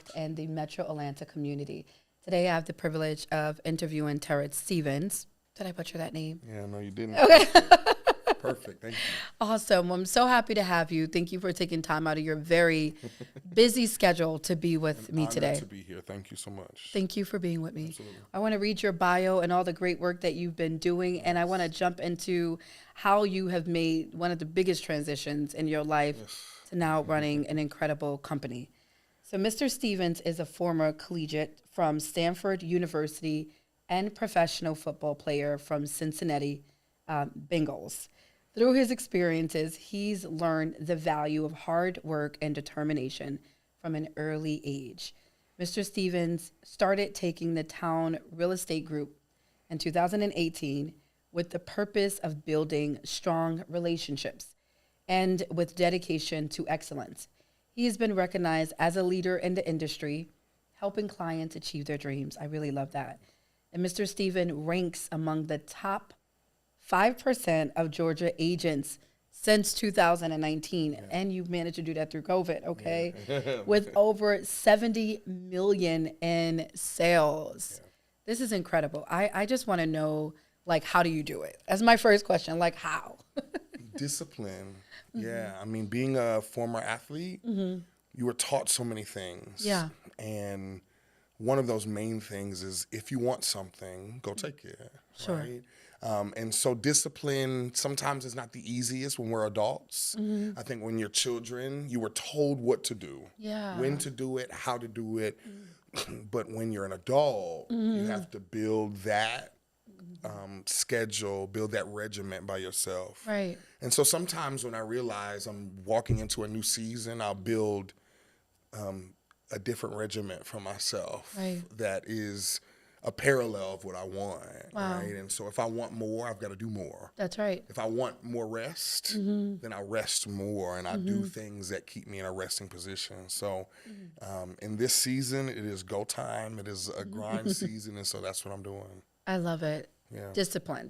impact in the Metro Atlanta community. Today, I have the privilege of interviewing Terrence Stephens. Did I butcher that name? Yeah, no, you didn't. Okay. Perfect. Thank you. Awesome. I'm so happy to have you. Thank you for taking time out of your very busy schedule to be with me today. To be here. Thank you so much. Thank you for being with me. Absolutely. I want to read your bio and all the great work that you've been doing, and I want to jump into how you have made one of the biggest transitions in your life to now running an incredible company. So Mr. Stephens is a former collegiate from Stanford University and professional football player from Cincinnati Bengals. Through his experiences, he's learned the value of hard work and determination from an early age. Mr. Stephens started taking the town real estate group in 2018 with the purpose of building strong relationships and with dedication to excellence. He has been recognized as a leader in the industry, helping clients achieve their dreams. I really love that. And Mr. Stephens ranks among the top 5% of Georgia agents since 2019. And you've managed to do that through COVID, okay? Yeah. With over 70 million in sales. Yeah. This is incredible. I just want to know, like, how do you do it? That's my first question, like, how? Discipline. Yeah, I mean, being a former athlete, you were taught so many things. Yeah. And one of those main things is if you want something, go take it. Sure. Right? And so discipline sometimes is not the easiest when we're adults. I think when you're children, you were told what to do, when to do it, how to do it. But when you're an adult, you have to build that schedule, build that regiment by yourself. Right. And so sometimes when I realize I'm walking into a new season, I'll build a different regiment for myself that is a parallel of what I want, right? And so if I want more, I've got to do more. That's right. If I want more rest, then I rest more, and I do things that keep me in a resting position. So in this season, it is go time. It is a grind season, and so that's what I'm doing. I love it. Yeah. Discipline.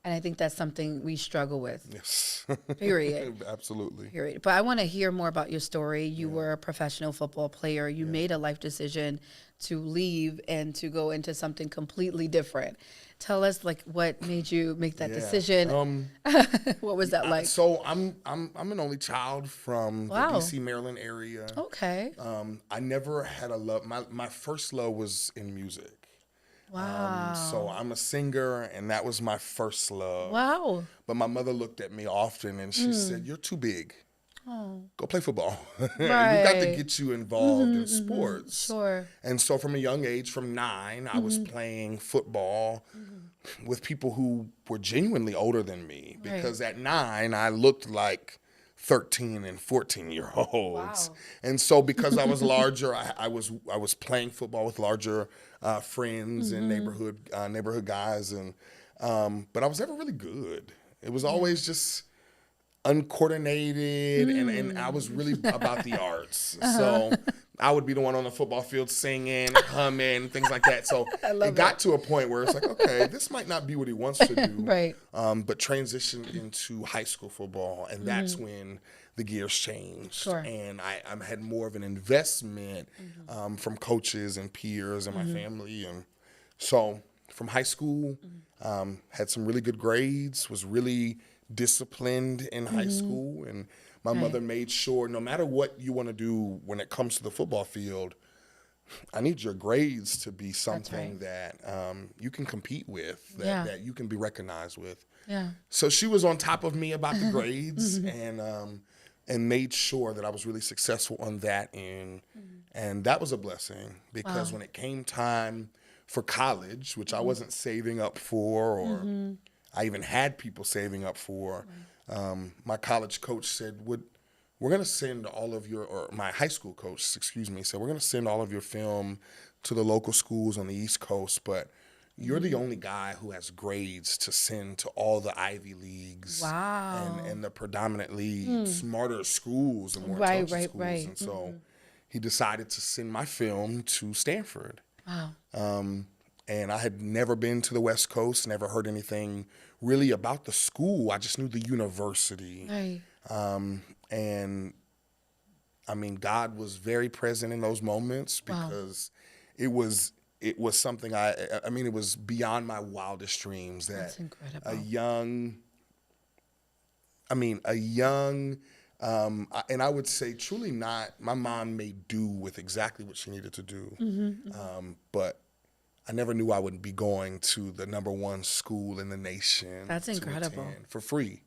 And I think that's something we struggle with. Yes. Period. Absolutely. Period. But I want to hear more about your story. You were a professional football player. You made a life decision to leave and to go into something completely different. Tell us, like, what made you make that decision? What was that like? So I'm an only child from the DC, Maryland area. Okay. I never had a love. My first love was in music. Wow. So I'm a singer, and that was my first love. Wow. But my mother looked at me often, and she said, "You're too big. Go play football. Right. We've got to get you involved in sports." Sure. And so from a young age, from 9, I was playing football with people who were genuinely older than me. Because at 9, I looked like 13 and 14-year-olds. Wow. And so because I was larger, I was playing football with larger friends and neighborhood guys, and but I was never really good. It was always just uncoordinated, and I was really about the arts. So I would be the one on the football field singing, humming, things like that. So it got to a point where it's like, okay, this might not be what he wants to do. Right. But transitioned into high school football, and that's when the gears changed. Sure. And I had more of an investment from coaches and peers and my family. And so from high school, had some really good grades, was really disciplined in high school, and my mother made sure no matter what you want to do when it comes to the football field, I need your grades to be something that you can compete with, that you can be recognized with. Yeah. So she was on top of me about the grades and made sure that I was really successful on that end. And that was a blessing because when it came time for college, which I wasn't saving up for, or I even had people saving up for, my college coach said, we're going to send all of your, or my high school coach, excuse me, said, we're going to send all of your film to the local schools on the East Coast, but you're the only guy who has grades to send to all the Ivy Leagues and the predominantly smarter schools and more intelligent schools. And so he decided to send my film to Stanford. Wow. And I had never been to the West Coast, never heard anything really about the school. I just knew the university. Right. And I mean, God was very present in those moments because it was something I mean, it was beyond my wildest dreams that That's incredible. a young, and I would say truly not, my mom made do with exactly what she needed to do. But I never knew I would be going to the #1 school in the nation. That's incredible. To attend for free.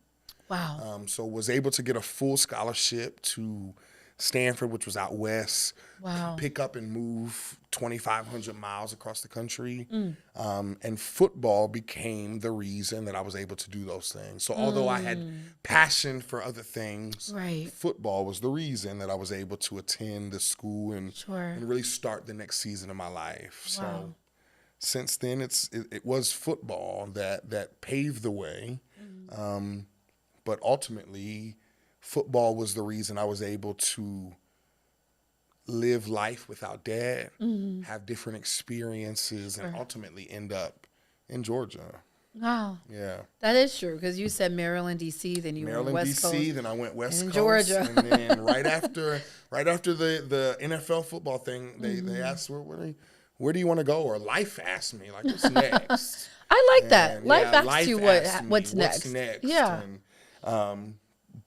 Wow. So was able to get a full scholarship to Stanford, which was out west. Wow. Pick up and move 2,500 miles across the country. And football became the reason that I was able to do those things. So although I had passion for other things, Right. football was the reason that I was able to attend the school and Sure. really start the next season of my life. Wow. So since then, it was football that paved the way. But ultimately, football was the reason I was able to live life without dad, have different experiences, and ultimately end up in Georgia. Wow. Yeah. That is true, because you said Maryland, D.C., then you went Maryland, West D.C., Coast. then I went West and Coast. Georgia. And then right after the NFL football thing, they asked, where do you want to go? Or life asked me, like, what's next? I like that. And, Life yeah, asks you asked me, what's next. Yeah. And,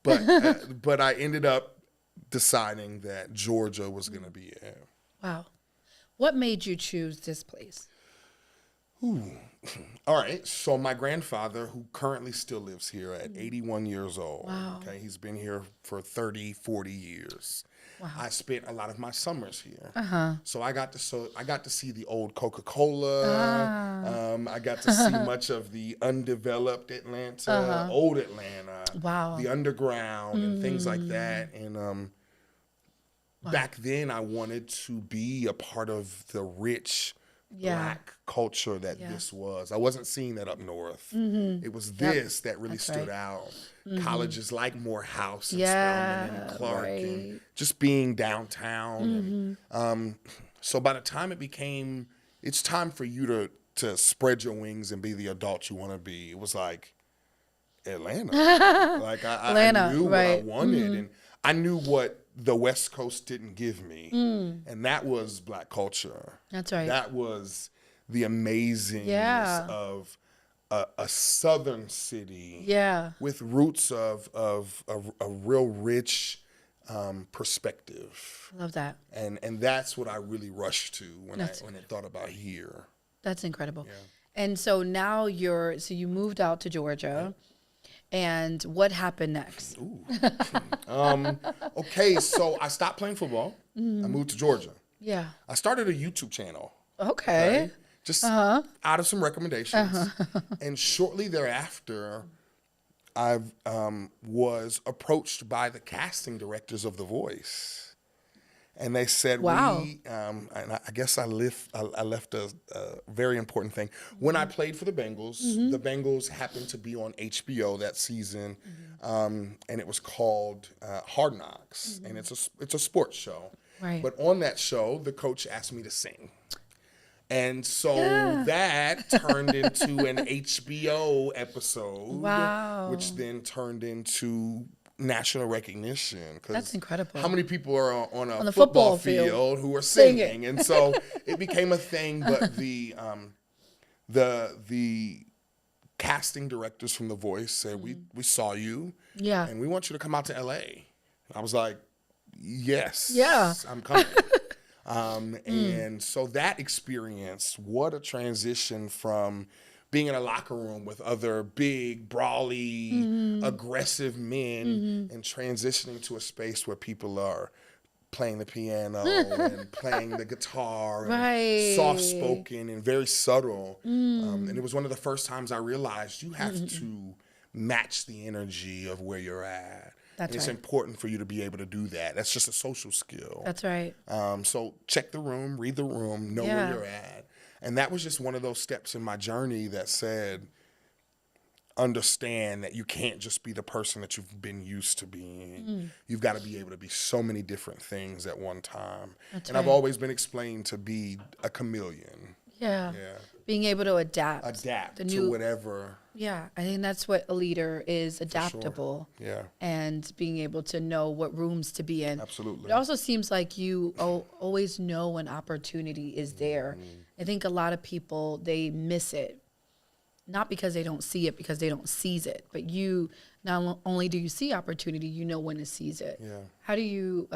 but I ended up deciding that Georgia was going to be it. Wow. What made you choose this place? All right. So my grandfather, who currently still lives here at 81 years old, Wow. okay, he's been here for 30, 40 years. Wow. I spent a lot of my summers here. Uh-huh. So I got to see the old Coca-Cola. I got to see much of the undeveloped Atlanta, old Atlanta, Wow. the underground and things like that. And back then I wanted to be a part of the rich Black culture that this was. I wasn't seeing that up north. It was this that really stood out. Colleges like Morehouse and Spelman and Clark and just being downtown. And, so by the time it's time for you to spread your wings and be the adult you want to be, it was like Atlanta. Like Atlanta, I knew what I right. wanted and I knew what the West Coast didn't give me. And that was Black culture. That's right. That was the amazingness of a southern city with roots of a real rich perspective. Love that. And that's what I really rushed to when I thought about here. That's incredible. Yeah. And so now you moved out to Georgia. And what happened next? Okay, so I stopped playing football. I moved to Georgia. Yeah. I started a YouTube channel. Okay. Just out of some recommendations. And shortly thereafter, I was approached by the casting directors of The Voice. And they said, wow. And I guess I left a very important thing. When I played for the Bengals, the Bengals happened to be on HBO that season, and it was called Hard Knocks, and it's a sports show. Right. But on that show, the coach asked me to sing. And so that turned into an HBO episode, which then turned into national recognition. That's incredible. How many people are on a football field who are singing? And so it became a thing. But the casting directors from The Voice said, we saw you, and we want you to come out to LA. And I was like, yes, I'm coming. And so that experience, what a transition from being in a locker room with other big, brawly, aggressive men and transitioning to a space where people are playing the piano and playing the guitar and soft-spoken and very subtle. And it was one of the first times I realized you have to match the energy of where you're at. And it's important for you to be able to do that. That's just a social skill. That's right. So check the room, read the room, know where you're at. And that was just one of those steps in my journey that said, understand that you can't just be the person that you've been used to being. You've got to be able to be so many different things at one time. I've always been explained to be a chameleon. Yeah. Yeah. Being able to adapt. Adapt to whatever. Yeah. I think that's what a leader is, adaptable. Sure. Yeah. And being able to know what rooms to be in. Absolutely. It also seems like you always know when opportunity is there. I think a lot of people, they miss it. Not because they don't see it, because they don't seize it. But you, not only do you see opportunity, you know when to seize it. Yeah. How do you,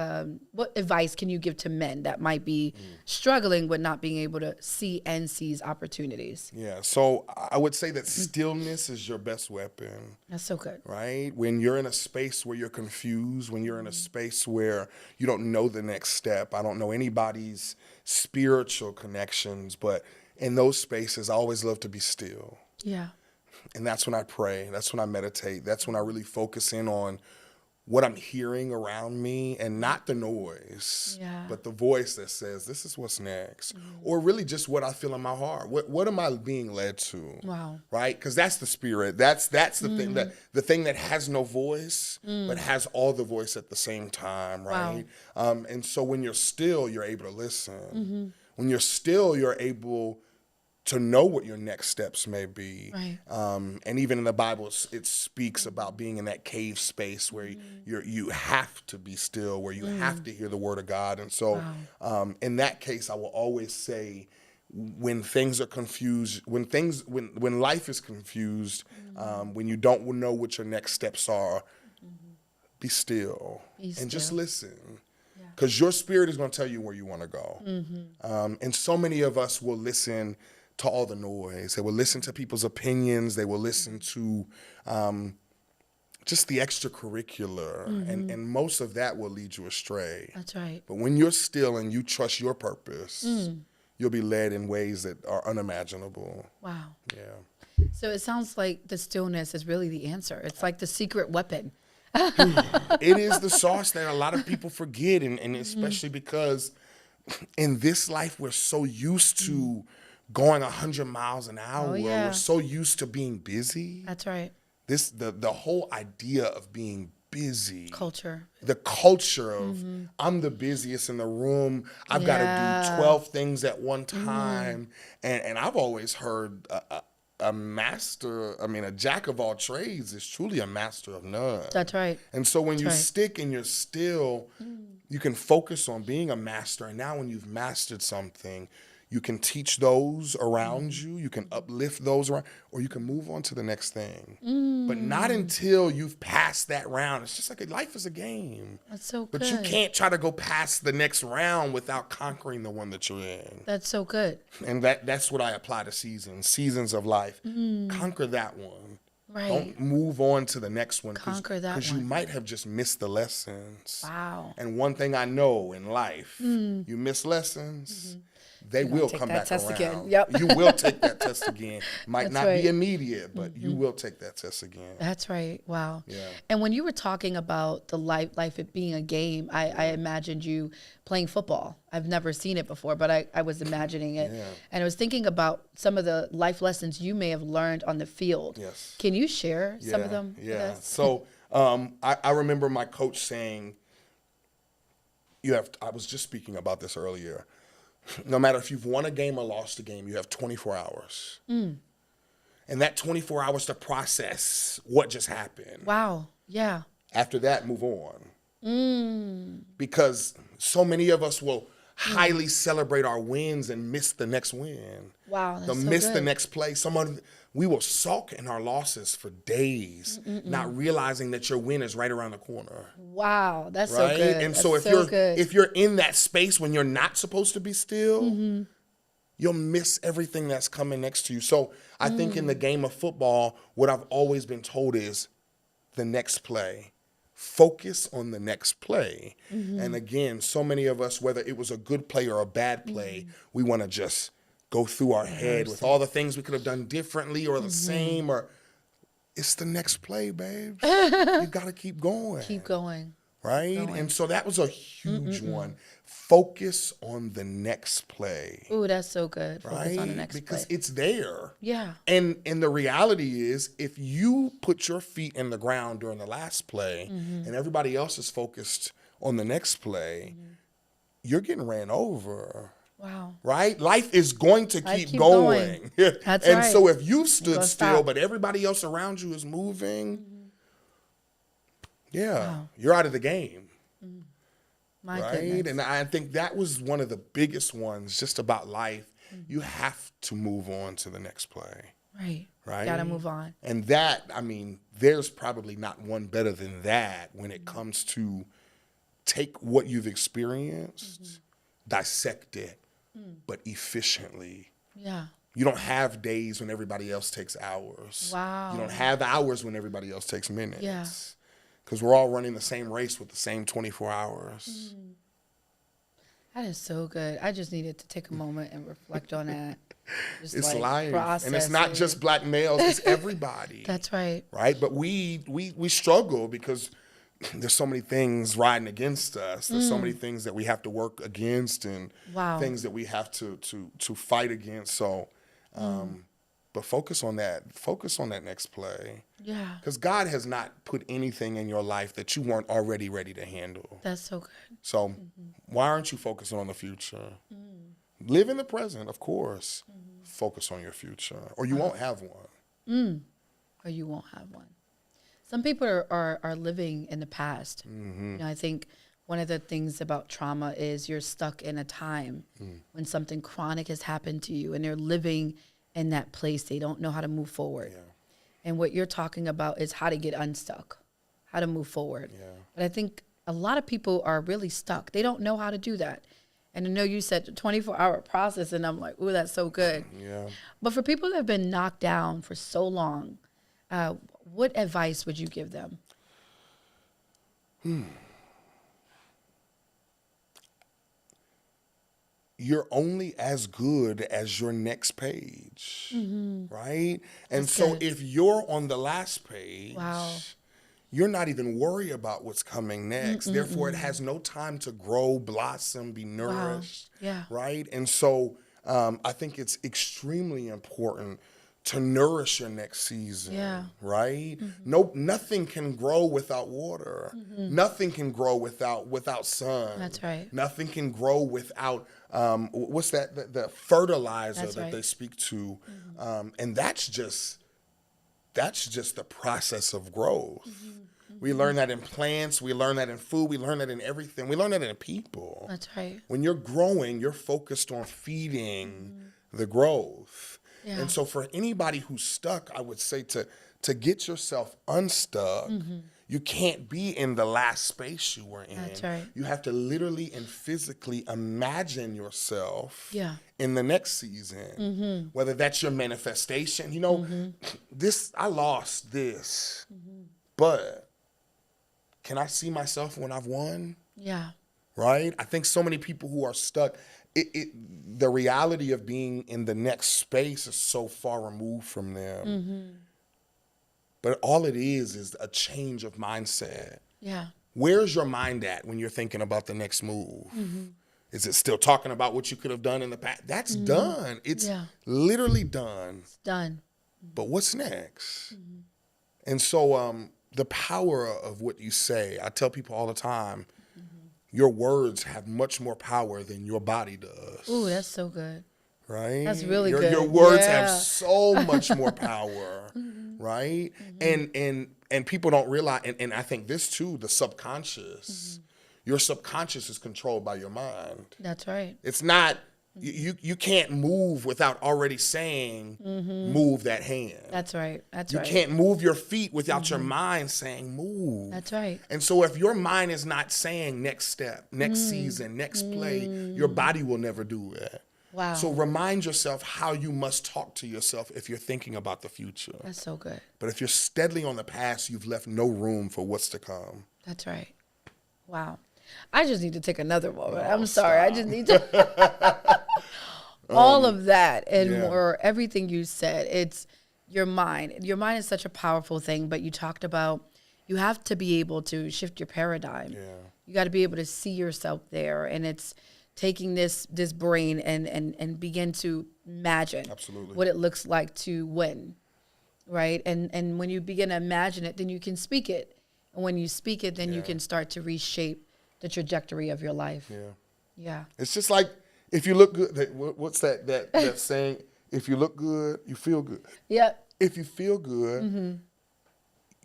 what advice can you give to men that might be struggling with not being able to see and seize opportunities? Yeah. So I would say that stillness is your best weapon. That's so good. Right? When you're in a space where you're confused, when you're in a space where you don't know the next step, I don't know anybody's spiritual connections, but in those spaces, I always love to be still. Yeah. And that's when I pray. That's when I meditate. That's when I really focus in on what I'm hearing around me and not the noise, but the voice that says, this is what's next. Or really just what I feel in my heart. What am I being led to? Wow. Right? Because that's the spirit. That's the thing, the thing that has no voice, but has all the voice at the same time, right? Wow. And so when you're still, you're able to listen. When you're still, you're able to know what your next steps may be. Right. And even in the Bible, it speaks about being in that cave space where you have to be still, where you have to hear the word of God. And so in that case, I will always say, when things are confused, when life is confused, when you don't know what your next steps are, be still and just listen. Because your spirit is going to tell you where you want to go. And so many of us will listen to all the noise. They will listen to people's opinions. They will listen to just the extracurricular. And most of that will lead you astray. That's right. But when you're still and you trust your purpose, you'll be led in ways that are unimaginable. Wow. Yeah. So it sounds like the stillness is really the answer. It's like the secret weapon. It is the sauce that a lot of people forget, and especially because in this life we're so used to going 100 miles an hour. We're so used to being busy. That's right. The whole idea of being busy. Culture. The culture of I'm the busiest in the room. I've got to do 12 things at one time. And I've always heard a jack of all trades is truly a master of none. That's right. And so when you stick and you're still, you can focus on being a master. And now when you've mastered something, you can teach those around you, you can uplift those around, or you can move on to the next thing. But not until you've passed that round. It's just like life is a game. That's so good. But you can't try to go past the next round without conquering the one that you're in. That's so good. And that's what I apply to seasons of life. Conquer that one. Right. Don't move on to the next one. Conquer that one. Because you might have just missed the lessons. Wow. And one thing I know in life, you miss lessons, they will come back around. Again. Yep. You will take that test again. Might That's not right. be immediate, but you will take that test again. That's right. Wow. Yeah. And when you were talking about the life it being a game, I imagined you playing football. I've never seen it before, but I was imagining it. Yeah. And I was thinking about some of the life lessons you may have learned on the field. Yes. Can you share some of them with us? So I remember my coach saying, I was just speaking about this earlier. No matter if you've won a game or lost a game, you have 24 hours. And that 24 hours to process what just happened. Wow. Yeah. After that, move on. Because so many of us will highly celebrate our wins and miss the next win. Wow. They'll miss the next play. We will sulk in our losses for days, not realizing that your win is right around the corner. Wow, that's right? so good. And that's so if you're in that space when you're not supposed to be still, you'll miss everything that's coming next to you. So I think in the game of football, what I've always been told is the next play. Focus on the next play. And again, so many of us, whether it was a good play or a bad play, we want to just go through our head with all the things we could have done differently or the same, or it's the next play, babe. You got to keep going. Keep going. Right? And so that was a huge one. Focus on the next play. Ooh, that's so good. Focus on the next because play. it's there. Yeah. And the reality is, if you put your feet in the ground during the last play and everybody else is focused on the next play, you're getting ran over. Wow. Right? Life is going to Life keep keep going. That's and right. so if you've stood still, stop. but everybody else around you is moving, Wow. you're out of the game. My Right? goodness. And I think that was one of the biggest ones just about life. You have to move on to the next play. Right. Right? Gotta move on. And that, I mean, there's probably not one better than that when it comes to take what you've experienced, dissect it, but efficiently. Yeah. You don't have days when everybody else takes hours. Wow. You don't have hours when everybody else takes minutes. Yeah. Because we're all running the same race with the same 24 hours. That is so good. I just needed to take a moment and reflect on that. Just It's like life. And it's process not it. just black males, it's everybody. That's right. Right? But we struggle because there's so many things riding against us. There's so many things that we have to work against and Wow. things that we have to fight against. So but focus on that. Focus on that next play. Yeah. Because God has not put anything in your life that you weren't already ready to handle. That's so good. So why aren't you focusing on the future? Live in the present, of course. Focus on your future, or you won't have one. Or you won't have one. Some people are living in the past. You know, I think one of the things about trauma is you're stuck in a time when something chronic has happened to you and they're living in that place. They don't know how to move forward. Yeah. And what you're talking about is how to get unstuck, how to move forward. Yeah. But I think a lot of people are really stuck. They don't know how to do that. And I know you said 24-hour process, and I'm like, ooh, that's so good. Yeah. But for people that have been knocked down for so long, what advice would you give them? You're only as good as your next page, right? And That's so good. if you're on the last page, Wow. you're not even worried about what's coming next. Therefore, it has no time to grow, blossom, be nourished, Yeah. right? And so I think it's extremely important to nourish your next season, Yeah. right? Nothing can grow without water. Nothing can grow without sun. That's right. Nothing can grow without what's that? The fertilizer That's that right. they speak to, and that's just the process of growth. We learn that in plants. We learn that in food. We learn that in everything. We learn that in people. That's right. When you're growing, you're focused on feeding the growth. Yeah. And so for anybody who's stuck, I would say to get yourself unstuck, you can't be in the last space you were in. That's right. You have to literally and physically imagine yourself Yeah. in the next season, whether that's your manifestation. You know, I lost this, but can I see myself when I've won? Yeah. Right? I think so many people who are stuck, the reality of being in the next space is so far removed from them. But all it is a change of mindset. Yeah. Where's your mind at when you're thinking about the next move? Is it still talking about what you could have done in the past? That's done. It's literally done. It's done. But what's next? And so the power of what you say, I tell people all the time, your words have much more power than your body does. Ooh, that's so good. Right? That's really your, good. Your words Yeah. have so much more power, right? And people don't realize, and I think this too, the subconscious, your subconscious is controlled by your mind. That's right. It's not, you can't move without already saying, move that hand. That's right. That's You right. can't move your feet without your mind saying move. That's right. And so if your mind is not saying next step, next season, next play, your body will never do it. Wow. So remind yourself how you must talk to yourself if you're thinking about the future. That's so good. But if you're steadily on the past, you've left no room for what's to come. That's right. Wow. I just need to take another moment. I'm Oh, sorry. I stop. just need to. All of that and yeah. more, everything you said, it's your mind. Your mind is such a powerful thing, but you talked about you have to be able to shift your paradigm. Yeah. You got to be able to see yourself there. And it's taking this brain and begin to imagine Absolutely. what it looks like to win, right? And when you begin to imagine it, then you can speak it. And when you speak it, then you Yeah. can start to reshape the trajectory of your life. Yeah. Yeah. It's just like If you look good, what's that saying? If you look good, you feel good. Yep. If you feel good,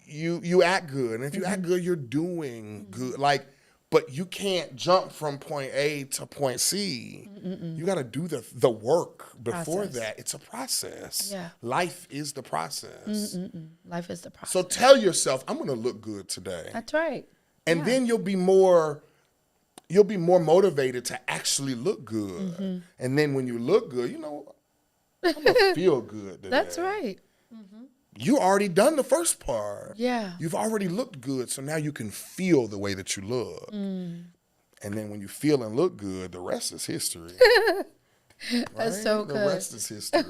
you act good. And if you act good, you're doing good. Like, but you can't jump from point A to point C. You got to do the work before that. It's a process. Yeah. Life is the process. Life is the process. So tell yourself, I'm going to look good today. That's right. And then you'll be more motivated to actually look good. And then when you look good, you know, I'm going to feel good today. That's right. You already done the first part. Yeah. You've already looked good, so now you can feel the way that you look. And then when you feel and look good, the rest is history. That's so good. The rest is history.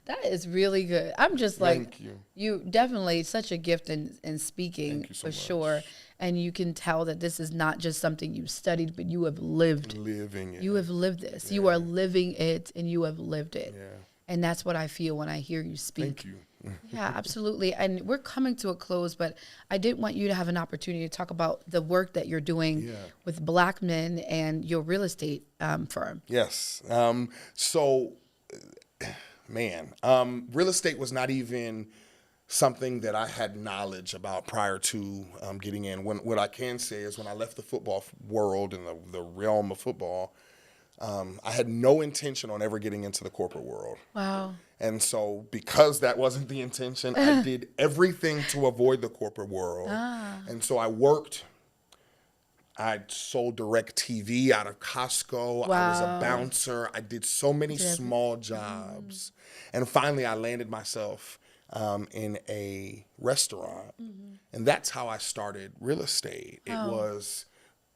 That is really good. I'm just like, Thank you. You definitely such a gift in speaking. Thank you so for much. sure. And you can tell that this is not just something you studied, but you have lived. Living it. You have lived this. You are living it, and you have lived it. Yeah. And that's what I feel when I hear you speak. Thank you. Yeah, absolutely. And we're coming to a close, but I did want you to have an opportunity to talk about the work that you're doing with Black men and your real estate firm. Yes. Real estate was not even something that I had knowledge about prior to getting in. What I can say is when I left the football world and the realm of football, I had no intention on ever getting into the corporate world. Wow. And so because that wasn't the intention, I did everything to avoid the corporate world. And so I sold direct TV out of Costco. I was a bouncer. I did so many small jobs. And finally I landed myself in a restaurant. And that's how I started real estate. It was,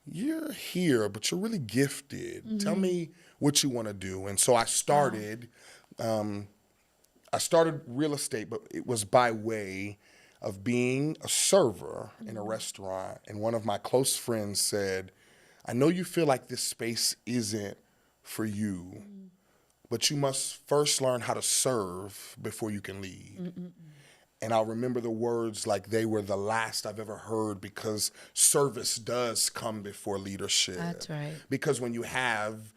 you're here, but you're really gifted. Tell me what you want to do. And so I started real estate, but it was by way of being a server in a restaurant. And one of my close friends said, I know you feel like this space isn't for you, but you must first learn how to serve before you can lead. And I'll remember the words like they were the last I've ever heard, because service does come before leadership. That's right. Because when you have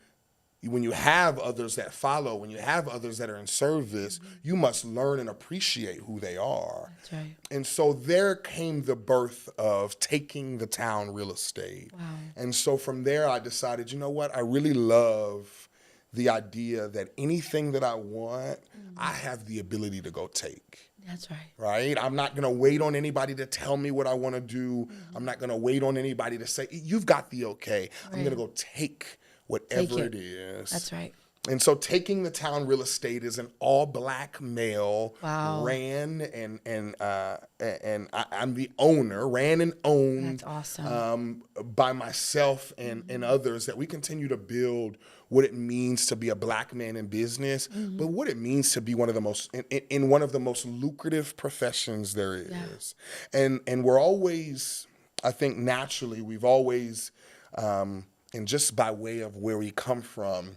others that follow, when you have others that are in service, you must learn and appreciate who they are. That's right. And so there came the birth of Taking the Town Real Estate. Wow. And so from there, I decided, you know what? I really love the idea that anything that I want, I have the ability to go take. That's right. Right? I'm not going to wait on anybody to tell me what I want to do. I'm not going to wait on anybody to say, you've got the okay. I'm going to go take whatever it is. That's right. And so Taking the Town Real Estate is an all-Black male, ran and I'm the owner, ran and owned. That's awesome. By myself and others, that we continue to build what it means to be a Black man in business, but what it means to be one of the most in one of the most lucrative professions there is. And we're always, I think naturally, we've always, and just by way of where we come from,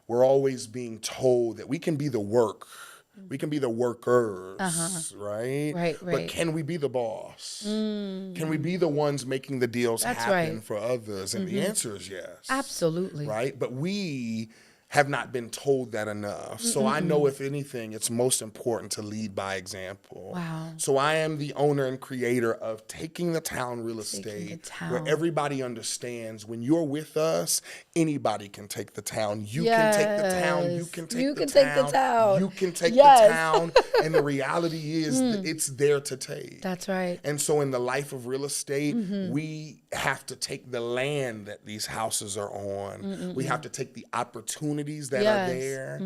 we're always being told that we can be the work. We can be the workers, right? Right. But can we be the boss? Can we be the ones making the deals happen for others? And the answer is yes. Absolutely. Right? But we have not been told that enough. So I know, if anything, it's most important to lead by example. Wow. So I am the owner and creator of Taking the Town Real Estate, where everybody understands when you're with us, anybody can take the town. You can take the town. You can take the town. You can take the town. And the reality is it's there to take. That's right. And so in the life of real estate, we have to take the land that these houses are on. We have to take the opportunities that are there,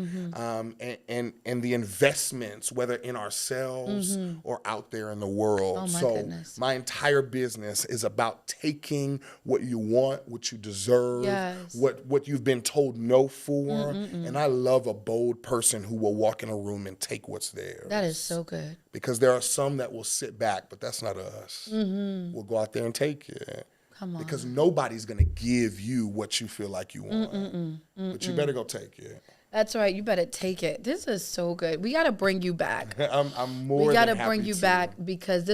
and the investments, whether in ourselves or out there in the world. My entire business is about taking what you want, what you deserve, what you've been told no for. And I love a bold person who will walk in a room and take what's there. That is so good. Because there are some that will sit back, but that's not us. We'll go out there and take it. Come on. Because nobody's going to give you what you feel like you want. But you better go take it. That's right. You better take it. This is so good. We got to bring you back. I'm more We got to than bring happy you to. back, because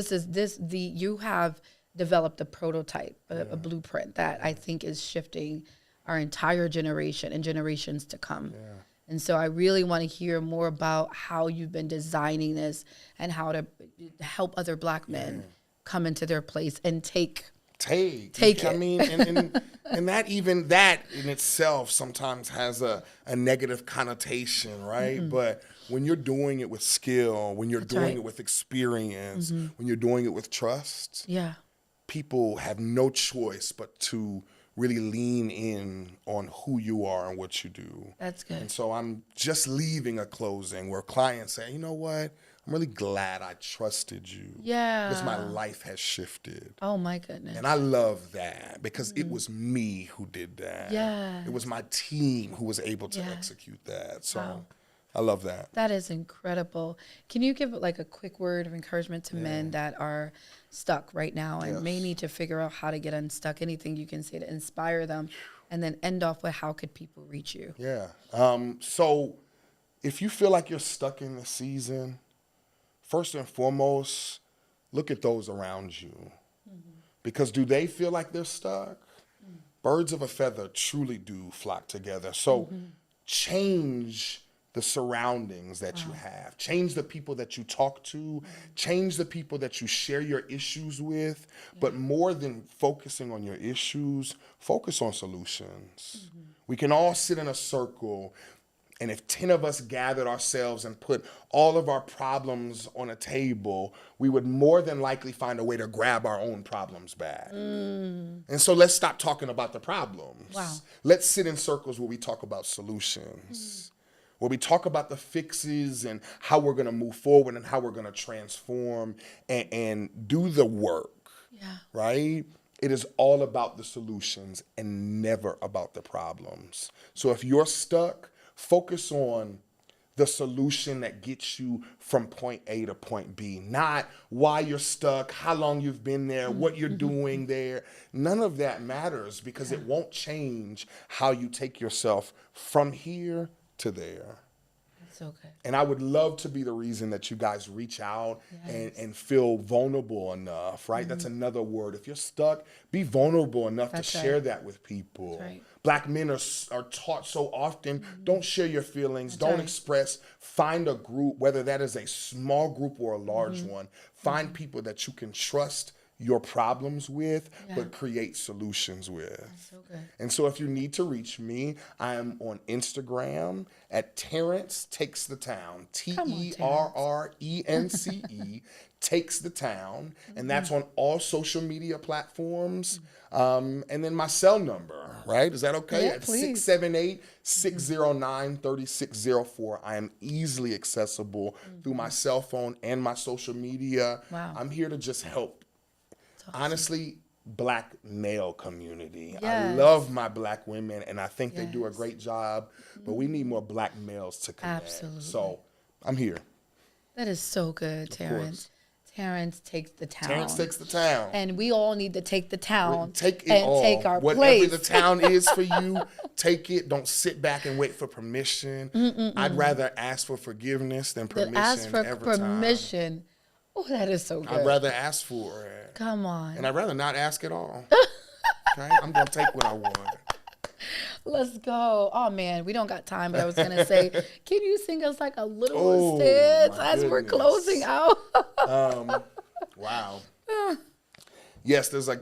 you have developed a prototype, a blueprint that I think is shifting our entire generation and generations to come. And so I really want to hear more about how you've been designing this and how to help other Black men come into their place and take it. I mean, and that even that in itself sometimes has a negative connotation, right? But when you're doing it with skill, when you're doing it with experience, when you're doing it with trust, people have no choice but to really lean in on who you are and what you do. That's good. And so I'm just leaving a closing where clients say, you know what? I'm really glad I trusted you. Yeah. Because my life has shifted. Oh, my goodness. And I love that because it was me who did that. Yeah. It was my team who was able to execute that. So I love that. That is incredible. Can you give like a quick word of encouragement to men that are stuck right now and may need to figure out how to get unstuck? Anything you can say to inspire them, and then end off with how could people reach you? Yeah. So if you feel like you're stuck in the season, first and foremost, look at those around you. Because do they feel like they're stuck? Birds of a feather truly do flock together. So change the surroundings that you have. Change the people that you talk to. Change the people that you share your issues with. But more than focusing on your issues, focus on solutions. We can all sit in a circle, and if 10 of us gathered ourselves and put all of our problems on a table, we would more than likely find a way to grab our own problems back. And so let's stop talking about the problems. Let's sit in circles where we talk about solutions. Where we talk about the fixes and how we're going to move forward and how we're going to transform and do the work, right? It is all about the solutions and never about the problems. So if you're stuck, focus on the solution that gets you from point A to point B, not why you're stuck, how long you've been there, what you're doing there. None of that matters because it won't change how you take yourself from here to there. That's so good. And I would love to be the reason that you guys reach out and feel vulnerable enough, right? That's another word. If you're stuck, be vulnerable enough to share that with people. Black men are taught so often, don't share your feelings, don't express, find a group, whether that is a small group or a large one. Find people that you can trust your problems with, but create solutions with. That's so good. And so if you need to reach me, I am on Instagram at Terrence Takes the Town, Terrence Takes the Town, and that's on all social media platforms. And then my cell number, right? Is that okay? At 678-609-3604. I am easily accessible through my cell phone and my social media. I'm here to just help. Honestly, Black male community. I love my Black women, and I think they do a great job, but we need more Black males to connect. Absolutely. So I'm here. That is so good, Terrence. Terrence takes the town. Terrence takes the town. And we all need to take the town take it and all. take our Whatever place. the town is for you, take it. Don't sit back and wait for permission. I'd rather ask for forgiveness than permission ask for every permission. Oh, that is so good. I'd rather ask for it. Come on. And I'd rather not ask at all. Okay? I'm going to take what I want. Let's go. Oh, man, we don't got time, but I was going to say, can you sing us like a little stitch as we're closing out? Wow. Yes, there's a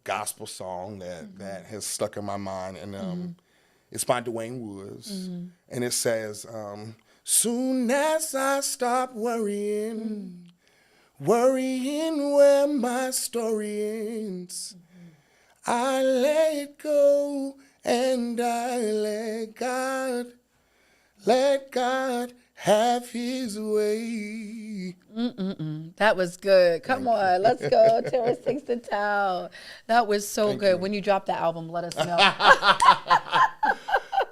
gospel song that has stuck in my mind, and it's by Dwayne Woods, and it says, soon as I stop worrying where my story ends, I let go and I let God have his way. That was good. Come on, let's go. Terrence Takes the Town. That was so good. When you drop the album, let us know.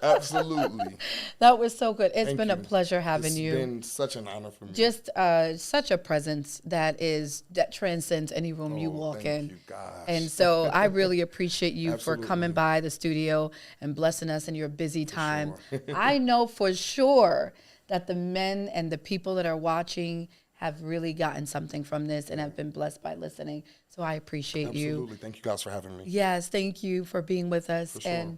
Absolutely. That was so good. It's been a pleasure having you. It's been such an honor for me. Just such a presence that transcends any room you walk in. You, gosh. And so I really appreciate you for coming by the studio and blessing us in your busy time. Sure. I know for sure that the men and the people that are watching have really gotten something from this and have been blessed by listening. So I appreciate you. Absolutely. Thank you guys for having me. Yes, thank you for being with us. For sure. And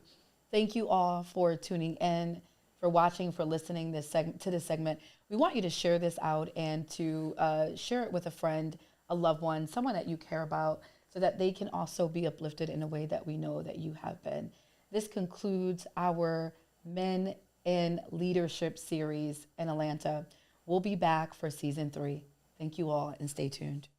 thank you all for tuning in, for watching, for listening to this segment. We want you to share this out and to share it with a friend, a loved one, someone that you care about, so that they can also be uplifted in a way that we know that you have been. This concludes our Men in Leadership series in Atlanta. We'll be back for season 3. Thank you all, and stay tuned.